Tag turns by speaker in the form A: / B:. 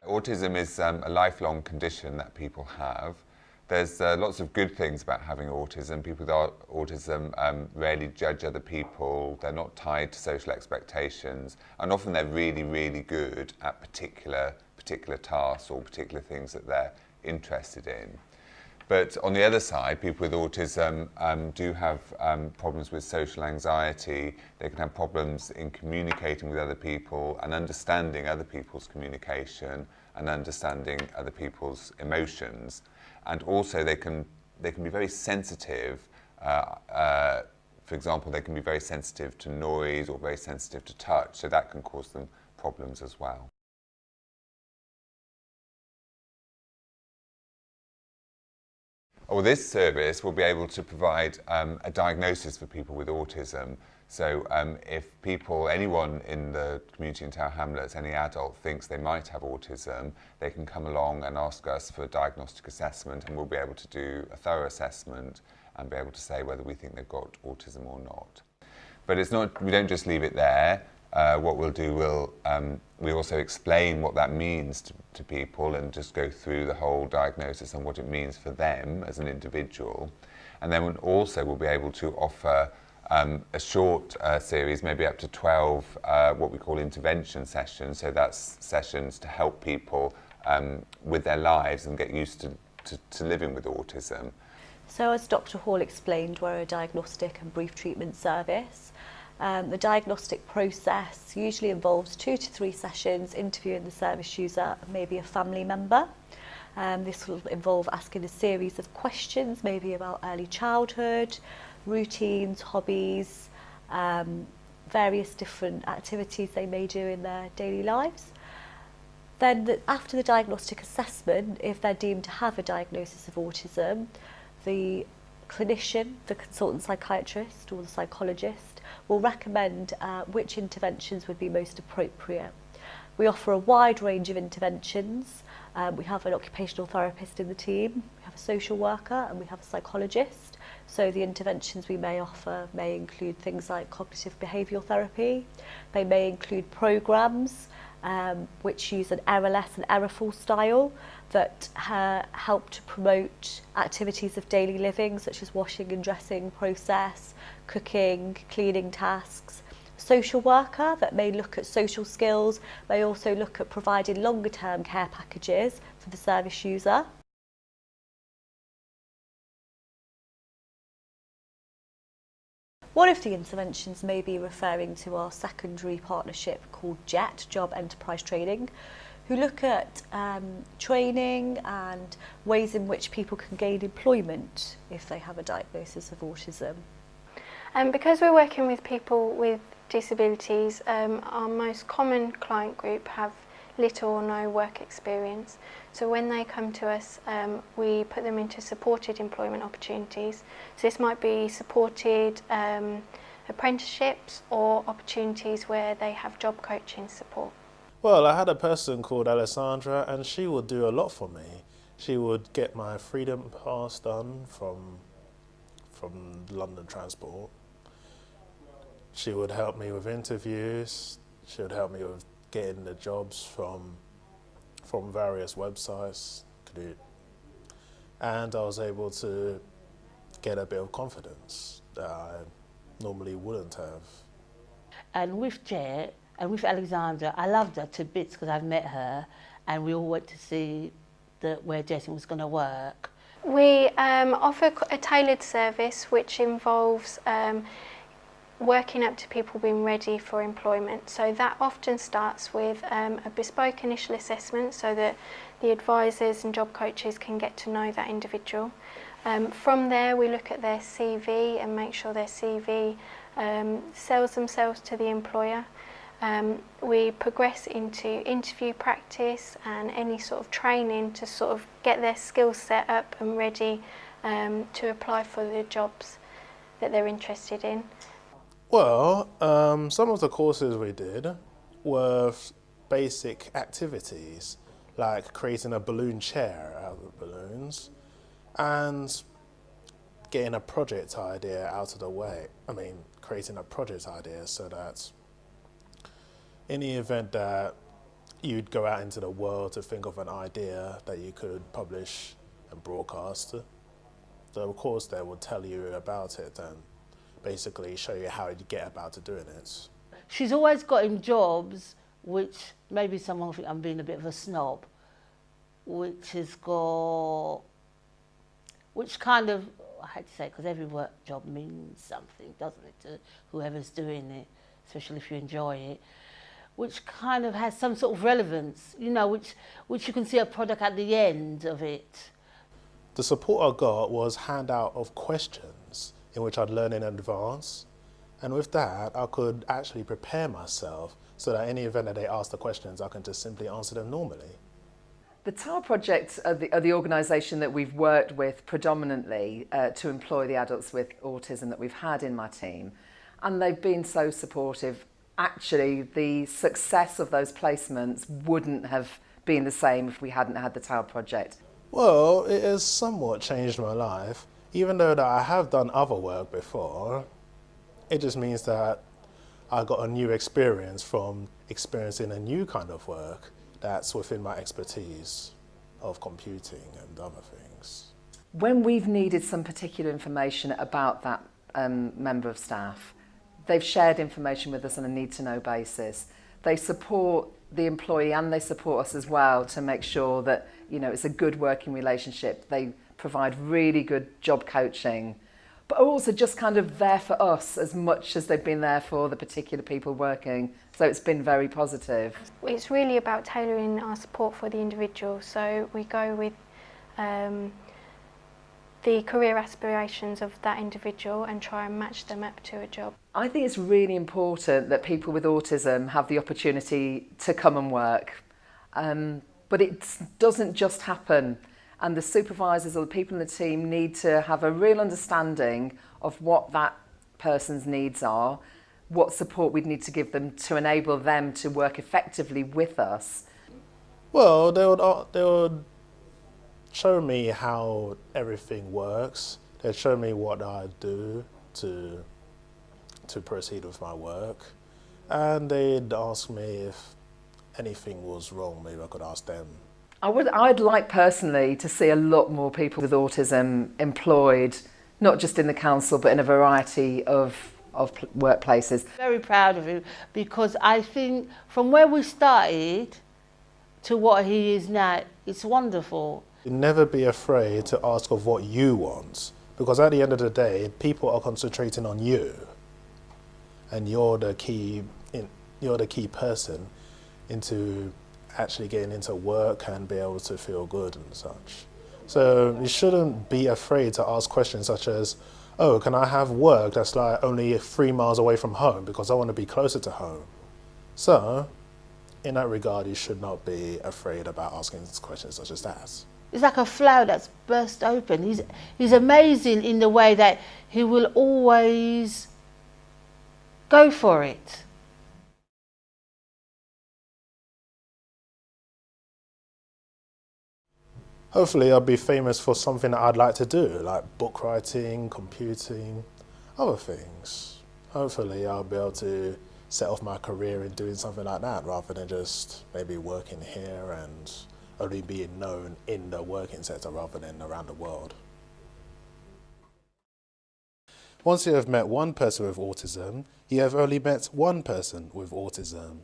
A: Autism is a lifelong condition that people have. There's lots of good things about having autism. People with autism rarely judge other people, they're not tied to social expectations, and often they're really, really good at particular tasks or particular things that they're interested in. But on the other side, people with autism do have problems with social anxiety. They can have problems in communicating with other people and understanding other people's communication and understanding other people's emotions. And also they can be very sensitive. For example, they can be very sensitive to noise or very sensitive to touch, so that can cause them problems as well. Well, this service will be able to provide a diagnosis for people with autism. So if anyone in the community in Tower Hamlets, any adult thinks they might have autism, they can come along and ask us for a diagnostic assessment, and we'll be able to do a thorough assessment and be able to say whether we think they've got autism or not. But we don't just leave it there. What we'll do, we also explain what that means to people and just go through the whole diagnosis and what it means for them as an individual. And then we'll be able to offer a short series, maybe up to 12 what we call intervention sessions. So that's sessions to help people with their lives and get used to living with autism.
B: So as Dr. Hall explained, we're a diagnostic and brief treatment service. The diagnostic process usually involves 2 to 3 sessions interviewing the service user and maybe a family member. This will involve asking a series of questions, maybe about early childhood, routines, hobbies, various different activities they may do in their daily lives. Then after the diagnostic assessment, if they're deemed to have a diagnosis of autism, the clinician, the consultant psychiatrist or the psychologist will recommend which interventions would be most appropriate. We offer a wide range of interventions. We have an occupational therapist in the team, we have a social worker, and we have a psychologist. So the interventions we may offer may include things like cognitive behavioural therapy. They may include programmes which use an errorless and errorful style that help to promote activities of daily living, such as washing and dressing process, cooking, cleaning tasks. Social worker that may look at social skills, may also look at providing longer term care packages for the service user. One of the interventions may be referring to our secondary partnership called JET, Job Enterprise Training, who look at training and ways in which people can gain employment if they have a diagnosis of autism.
C: Because we're working with people with disabilities, our most common client group have little or no work experience. So when they come to us, we put them into supported employment opportunities. So this might be supported apprenticeships or opportunities where they have job coaching support.
D: Well, I had a person called Alessandra, and she would do a lot for me. She would get my freedom pass done from London Transport. She would help me with interviews. She would help me with getting the jobs from various websites. And I was able to get a bit of confidence that I normally wouldn't have.
E: And with Jet and with Alexandra, I loved her to bits because I've met her, and we all went to see where Jessie was going to work.
C: We offer a tailored service which involves working up to people being ready for employment. So that often starts with a bespoke initial assessment so that the advisors and job coaches can get to know that individual. From there we look at their CV and make sure their CV sells themselves to the employer. We progress into interview practice and any sort of training to sort of get their skills set up and ready to apply for the jobs that they're interested in.
D: Well, some of the courses we did were basic activities, like creating a balloon chair out of balloons and getting a project idea out of the way. Creating a project idea so that in the event that you'd go out into the world to think of an idea that you could publish and broadcast. So of course they would tell you about it and basically show you how you get about to doing it.
E: She's always got him jobs, which maybe someone will think I'm being a bit of a snob, which kind of, I hate to say it, because every work job means something, doesn't it, to whoever's doing it, especially if you enjoy it, which kind of has some sort of relevance, you know, which you can see a product at the end of it.
D: The support I got was handout of questions in which I'd learn in advance. And with that, I could actually prepare myself so that any event that they ask the questions, I can just simply answer them normally.
F: The Tower Project are the organisation that we've worked with predominantly to employ the adults with autism that we've had in my team. And they've been so supportive. Actually, the success of those placements wouldn't have been the same if we hadn't had the Tower Project.
D: Well, it has somewhat changed my life. Even though that I have done other work before, it just means that I got a new experience from experiencing a new kind of work that's within my expertise of computing and other things.
F: When we've needed some particular information about that member of staff, they've shared information with us on a need-to-know basis. They support the employee and they support us as well to make sure that, you know, it's a good working relationship. They provide really good job coaching, but are also just kind of there for us as much as they've been there for the particular people working. So it's been very positive.
C: It's really about tailoring our support for the individual. So we go with the career aspirations of that individual and try and match them up to a job.
F: I think it's really important that people with autism have the opportunity to come and work, but it doesn't just happen. And the supervisors or the people in the team need to have a real understanding of what that person's needs are, what support we'd need to give them to enable them to work effectively with us.
D: Well, they would show me how everything works. They'd show me what I do to proceed with my work. And they'd ask me if anything was wrong, maybe I could ask them.
F: I'd like personally to see a lot more people with autism employed, not just in the council, but in a variety of workplaces.
E: Very proud of him because I think from where we started to what he is now, it's wonderful.
D: Never be afraid to ask of what you want, because at the end of the day, people are concentrating on you, and you're the key person into actually getting into work and be able to feel good and such. So you shouldn't be afraid to ask questions such as, oh, can I have work that's like only 3 miles away from home because I want to be closer to home? So in that regard, you should not be afraid about asking questions such as that.
E: It's like a flower that's burst open. He's amazing in the way that he will always go for it.
D: Hopefully I'll be famous for something that I'd like to do, like book writing, computing, other things. Hopefully I'll be able to set off my career in doing something like that rather than just maybe working here and only being known in the working sector rather than around the world. Once you have met one person with autism, you have only met one person with autism.